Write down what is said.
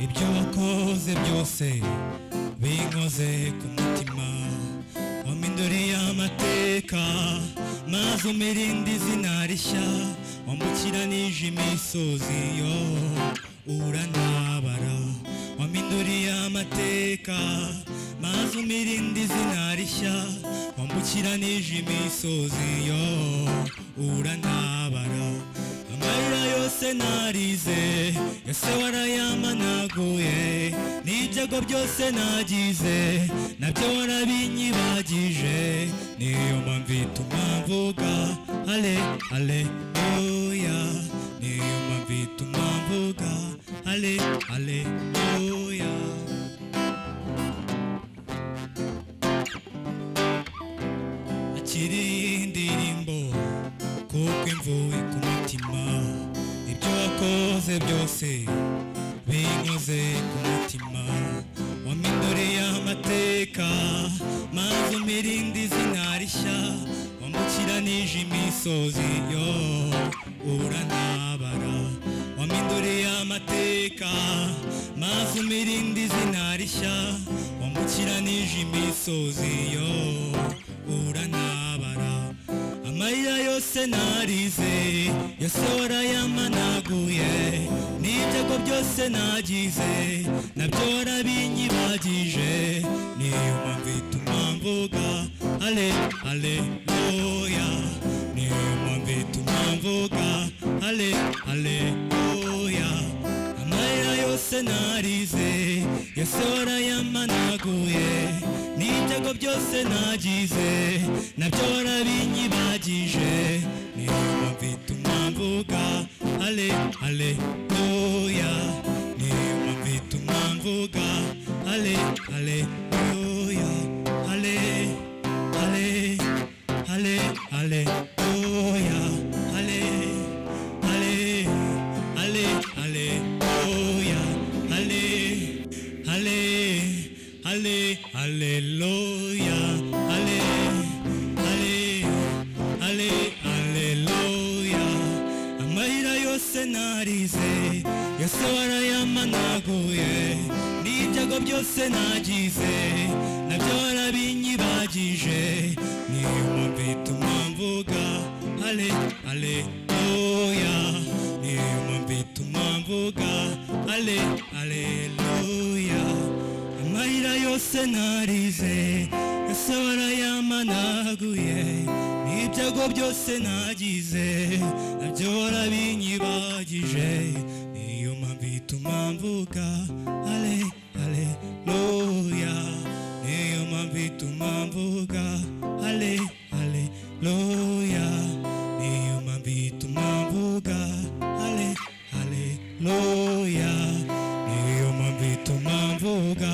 ibyo wakoze byose binkoze ku mutima waminduriye amateka maze umirinde izina rishya wambukiranije imisozi yo urantabara waminduriye amateka maze umirinde izina rishya wambukiranije imisozi yo urantabara amarira yose narize yose warayamanaguye n'ibyago byose nagize nabyo warabinyibagije niyo mpamvu ituma mvuga ale aleluya niyo mpamvu ituma mvuga ale aleluya akiri indirimbo kuko imvuye ku mutima ibyo wakoze byose binkoze ku mutima waminduriye amateka maze umirinde izina rishya wambukiranije imisozi yo urantabara waminduriye amateka maze umirinde izina rishya wambukiranije imisozi yo urantabara amarira yose narize yose warayamanaguye n'ibyago byose nagize nabyo warabinyibagije niyo mpamvu ituma mvuga ale aleluya niyo mpamvu ituma mvuga ale aleluya amarira yose narize yose warayamanaguye n'ibyago byose nagize nabyo warabinyibagije niyo mpamvu ituma mvuga ale aleluya niyo mpamvu ituma mvuga ale aleluya ale ale ale aleluya ale ale ale aleluya ale ale ale aleluya ale ale ale aleluya amarira yose narize yose warayamanaguye n'ibyago byose nagize nabyo warabinyibagije niyo mpamvu ituma mvuga ale aleluya niyo mpamvu ituma mvuga ale aleluya amarira yose narize yose warayamanaguye n'ibyago byose nagize nabyo warabinyibagije niyo mpamvu ituma mvuga ale aleluya niyo mpamvu ituma mvuga ale aleluya niyo mpamvu ituma mvuga ale aleluya niyo mpamvu ituma mvuga